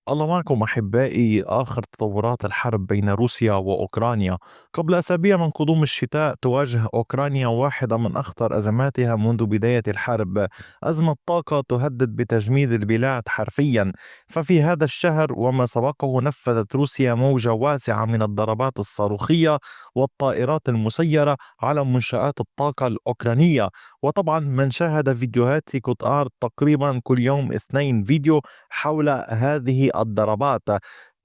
الله معكم أحبائي. آخر تطورات الحرب بين روسيا وأوكرانيا. قبل أسابيع من قدوم الشتاء تواجه أوكرانيا واحدة من أخطر أزماتها منذ بداية الحرب، أزمة طاقة تهدد بتجميد البلاد حرفيا. ففي هذا الشهر وما سبقه نفذت روسيا موجة واسعة من الضربات الصاروخية والطائرات المسيرة على منشآت الطاقة الأوكرانية. وطبعا من شاهد فيديوهات في قطار تقريبا كل يوم اثنين فيديو حول هذه الضربات،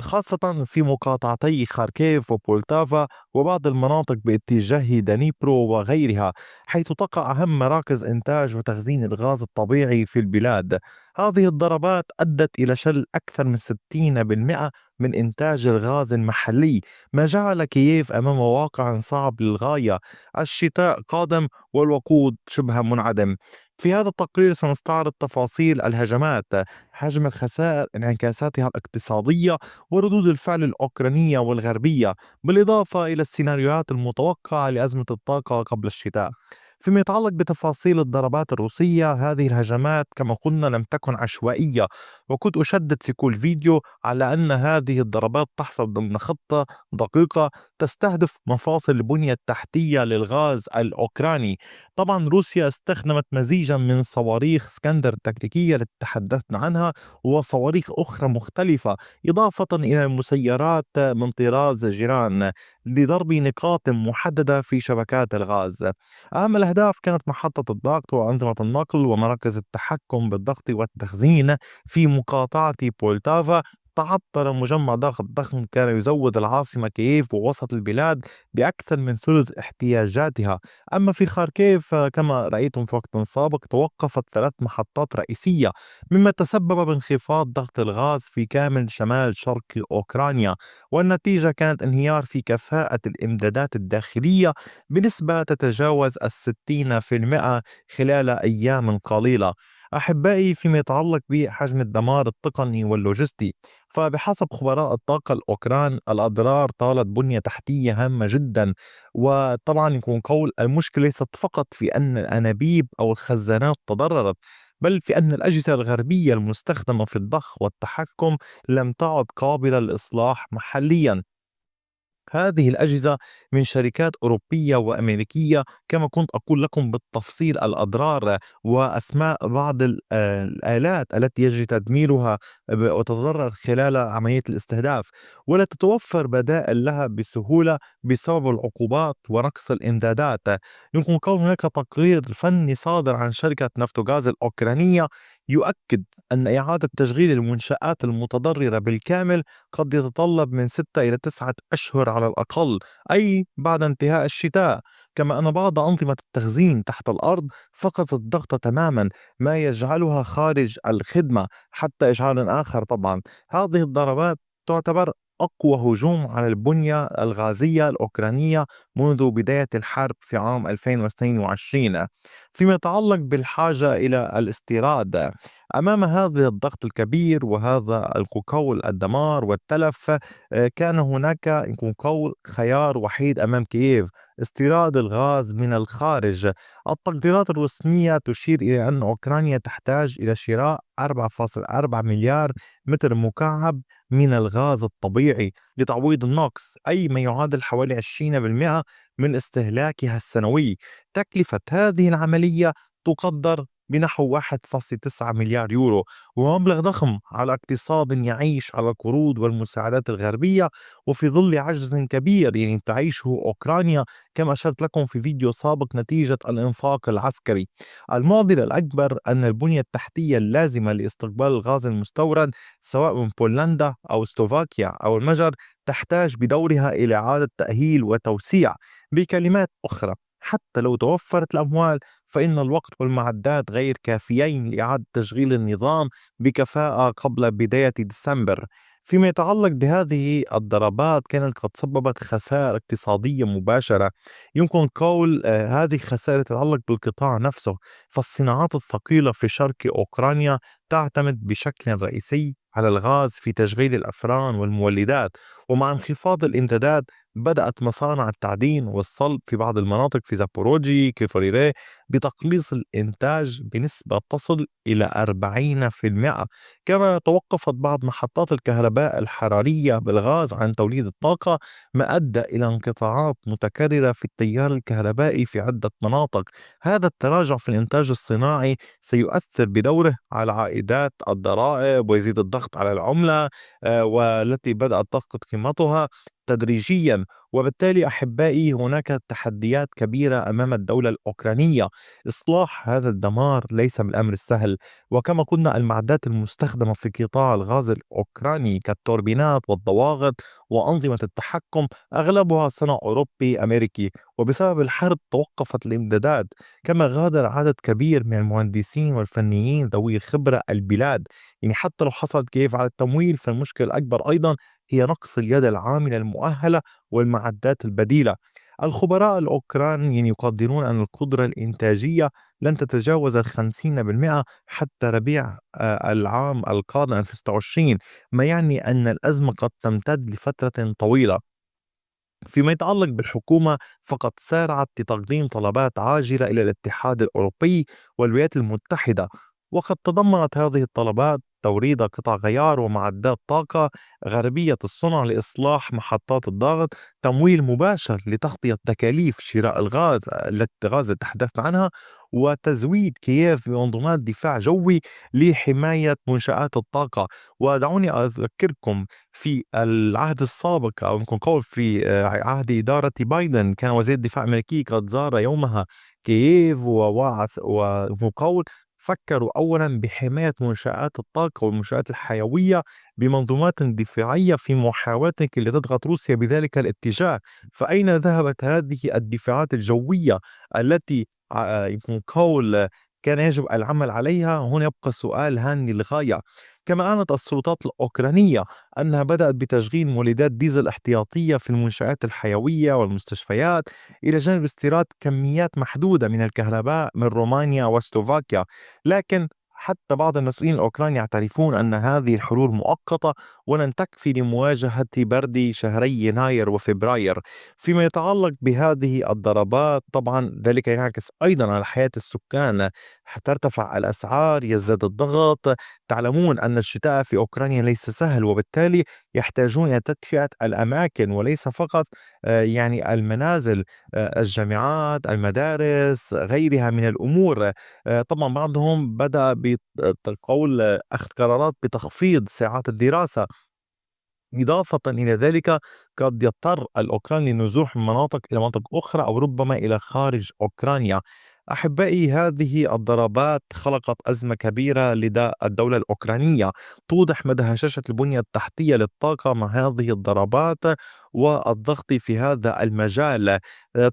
خاصة في مقاطعتي خاركيف وبولتافا وبعض المناطق باتجاه دانيبرو وغيرها، حيث تقع أهم مراكز إنتاج وتخزين الغاز الطبيعي في البلاد. هذه الضربات أدت إلى شل أكثر من 60% من إنتاج الغاز المحلي، ما جعل كييف أمام واقع صعب للغاية. الشتاء قادم والوقود شبه منعدم. في هذا التقرير سنستعرض تفاصيل الهجمات، حجم الخسائر، انعكاساتها الاقتصادية، وردود الفعل الأوكرانية والغربية، بالإضافة إلى السيناريوهات المتوقعة لأزمة الطاقة قبل الشتاء. فيما يتعلق بتفاصيل الضربات الروسية، هذه الهجمات كما قلنا لم تكن عشوائية، وكنت أشدد في كل فيديو على أن هذه الضربات تحصل ضمن خطة دقيقة تستهدف مفاصل البنية التحتية للغاز الأوكراني. طبعا روسيا استخدمت مزيجا من صواريخ سكندر التكتيكية التي تحدثنا عنها وصواريخ أخرى مختلفة، إضافة إلى المسيرات من طراز جيران لضرب نقاط محددة في شبكات الغاز. أهم الأهداف كانت محطة الضغط وأنظمة النقل ومراكز التحكم بالضغط والتخزين في مقاطعة بولتافا. تعطل مجمع ضغط ضخم كان يزود العاصمة كييف ووسط البلاد بأكثر من ثلث احتياجاتها. أما في خاركيف كما رأيتم في وقت سابق توقفت ثلاث محطات رئيسية، مما تسبب بانخفاض ضغط الغاز في كامل شمال شرق أوكرانيا. والنتيجة كانت انهيار في كفاءة الإمدادات الداخلية بنسبة تتجاوز 60% خلال أيام قليلة. أحبائي، فيما يتعلق بحجم الدمار التقني واللوجستي، فبحسب خبراء الطاقة الأوكران الأضرار طالت بنية تحتية هامة جدا. وطبعا يكون قول المشكلة ليست فقط في أن الأنابيب أو الخزانات تضررت، بل في أن الأجهزة الغربية المستخدمة في الضخ والتحكم لم تعد قابلة للإصلاح محليا. هذه الأجهزة من شركات أوروبية وأمريكية، كما كنت أقول لكم بالتفصيل الأضرار وأسماء بعض الآلات التي يجري تدميرها وتتضرر خلال عملية الاستهداف، ولا تتوفر بدائل لها بسهولة بسبب العقوبات ونقص الإمدادات. يمكن قول هناك تقرير فني صادر عن شركة نفتوغاز الأوكرانية يؤكد أن إعادة تشغيل المنشآت المتضررة بالكامل قد يتطلب من 6 إلى 9 أشهر على الأقل، أي بعد انتهاء الشتاء. كما أن بعض أنظمة التخزين تحت الأرض فقدت الضغط تماما، ما يجعلها خارج الخدمة حتى إشعار آخر. طبعا هذه الضربات تعتبر أقوى هجوم على البنية الغازية الأوكرانية منذ بداية الحرب في عام 2022. فيما يتعلق بالحاجة إلى الاستيراد، أمام هذا الضغط الكبير وهذا القول الدمار والتلف، كان هناك يكون قول خيار وحيد أمام كييف: استيراد الغاز من الخارج. التقديرات الرسمية تشير إلى أن أوكرانيا تحتاج إلى شراء 4.4 مليار متر مكعب من الغاز الطبيعي لتعويض النقص، أي ما يعادل حوالي 20% من استهلاكها السنوي. تكلفة هذه العملية تقدر بنحو 1.9 مليار يورو، ومبلغ ضخم على اقتصاد يعيش على القروض والمساعدات الغربية، وفي ظل عجز كبير تعيشه أوكرانيا كما أشرت لكم في فيديو سابق نتيجة الإنفاق العسكري. المعضلة الأكبر أن البنية التحتية اللازمة لاستقبال الغاز المستورد سواء من بولندا أو سلوفاكيا أو المجر تحتاج بدورها إلى إعادة تأهيل وتوسيع. بكلمات أخرى، حتى لو توفرت الأموال فإن الوقت والمعدات غير كافيين لإعادة تشغيل النظام بكفاءة قبل بداية ديسمبر. فيما يتعلق بهذه الضربات، كانت قد سببت خسائر اقتصادية مباشرة. يمكن قول هذه الخسائر تتعلق بالقطاع نفسه، فالصناعات الثقيلة في شرق أوكرانيا تعتمد بشكل رئيسي على الغاز في تشغيل الأفران والمولدات، ومع انخفاض الإمدادات بدأت مصانع التعدين والصلب في بعض المناطق في زابوروجي كيفوريري بتقليص الإنتاج بنسبة تصل إلى 40%. كما توقفت بعض محطات الكهرباء الحرارية بالغاز عن توليد الطاقة، ما أدى إلى انقطاعات متكررة في التيار الكهربائي في عدة مناطق. هذا التراجع في الإنتاج الصناعي سيؤثر بدوره على عائدات الضرائب ويزيد الضغط على العملة والتي بدأت تفقد قيمتها تدريجيا. وبالتالي أحبائي هناك تحديات كبيرة أمام الدولة الأوكرانية. إصلاح هذا الدمار ليس بالأمر السهل. وكما قلنا المعدات المستخدمة في قطاع الغاز الأوكراني كالتوربينات والضواغط وأنظمة التحكم أغلبها صنع أوروبي أمريكي، وبسبب الحرب توقفت الإمدادات. كما غادر عدد كبير من المهندسين والفنيين ذوي الخبرة البلاد. يعني حتى لو حصلت كيف على التمويل، فالمشكلة الأكبر أيضا هي نقص اليد العاملة المؤهلة والمعدات البديلة. الخبراء الأوكران يعني يقدرون أن القدرة الإنتاجية لن تتجاوز 50% حتى ربيع العام القادم 2026، ما يعني أن الأزمة قد تمتد لفترة طويلة. فيما يتعلق بالحكومة، فقد سارعت بتقديم طلبات عاجلة إلى الاتحاد الأوروبي والولايات المتحدة، وقد تضمنت هذه الطلبات توريد قطع غيار ومعدات طاقة غربية الصنع لإصلاح محطات الضغط، تمويل مباشر لتغطية تكاليف شراء الغاز التي تحدثت عنها، وتزويد كييف بمنظومات دفاع جوي لحماية منشآت الطاقة. ودعوني أذكركم في العهد السابق أو يمكن قول في عهد إدارة بايدن، كان وزير الدفاع الأمريكي قد زار يومها كييف وقول فكروا أولا بحماية منشآت الطاقة والمنشآت الحيوية بمنظومات دفاعية في محاولتك لتضغط روسيا بذلك الاتجاه. فأين ذهبت هذه الدفاعات الجوية التي يمكن قول كان يجب العمل عليها؟ هنا يبقى سؤال هام للغاية. كما أعلنت السلطات الأوكرانية أنها بدأت بتشغيل مولدات ديزل احتياطية في المنشآت الحيوية والمستشفيات، إلى جانب استيراد كميات محدودة من الكهرباء من رومانيا وسلوفاكيا. لكن حتى بعض المسؤولين الأوكران يعترفون أن هذه الحلول مؤقتة ولن تكفي لمواجهة برد شهري يناير وفبراير. فيما يتعلق بهذه الضربات، طبعا ذلك ينعكس أيضا على حياة السكان، ترتفع الأسعار، يزداد الضغط. تعلمون أن الشتاء في أوكرانيا ليس سهل، وبالتالي يحتاجون إلى تدفئة الأماكن وليس فقط يعني المنازل، الجامعات، المدارس، غيرها من الأمور. طبعا بعضهم بدأ بقول أخذ قرارات بتخفيض ساعات الدراسة. إضافة إلى ذلك قد يضطر الأوكران للنزوح من مناطق إلى مناطق أخرى أو ربما إلى خارج أوكرانيا. أحبائي هذه الضربات خلقت أزمة كبيرة لدى الدولة الأوكرانية. توضح مدى هشاشة البنية التحتية للطاقة مع هذه الضربات والضغط في هذا المجال.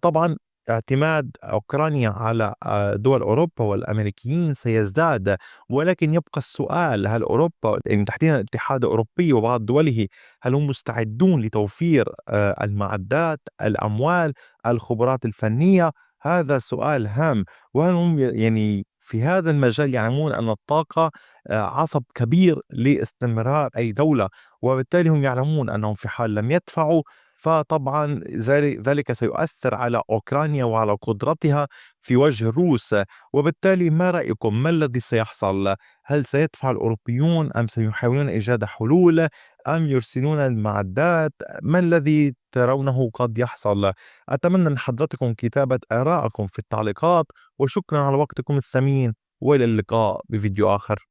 طبعا اعتماد أوكرانيا على دول أوروبا والأمريكيين سيزداد، ولكن يبقى السؤال: هل أوروبا يعني تحديدا الاتحاد الأوروبي وبعض دوله هل هم مستعدون لتوفير المعدات، الأموال، الخبرات الفنية؟ هذا سؤال هام. وهل هم يعني في هذا المجال يعلمون أن الطاقة عصب كبير لاستمرار أي دولة، وبالتالي هم يعلمون أنهم في حال لم يدفعوا فطبعا ذلك سيؤثر على أوكرانيا وعلى قدرتها في وجه الروس. وبالتالي ما رأيكم؟ ما الذي سيحصل؟ هل سيدفع الأوروبيون أم سيحاولون إيجاد حلول أم يرسلون المعدات؟ ما الذي ترونه قد يحصل؟ أتمنى من حضرتكم كتابة آراءكم في التعليقات، وشكرا على وقتكم الثمين، وإلى اللقاء بفيديو آخر.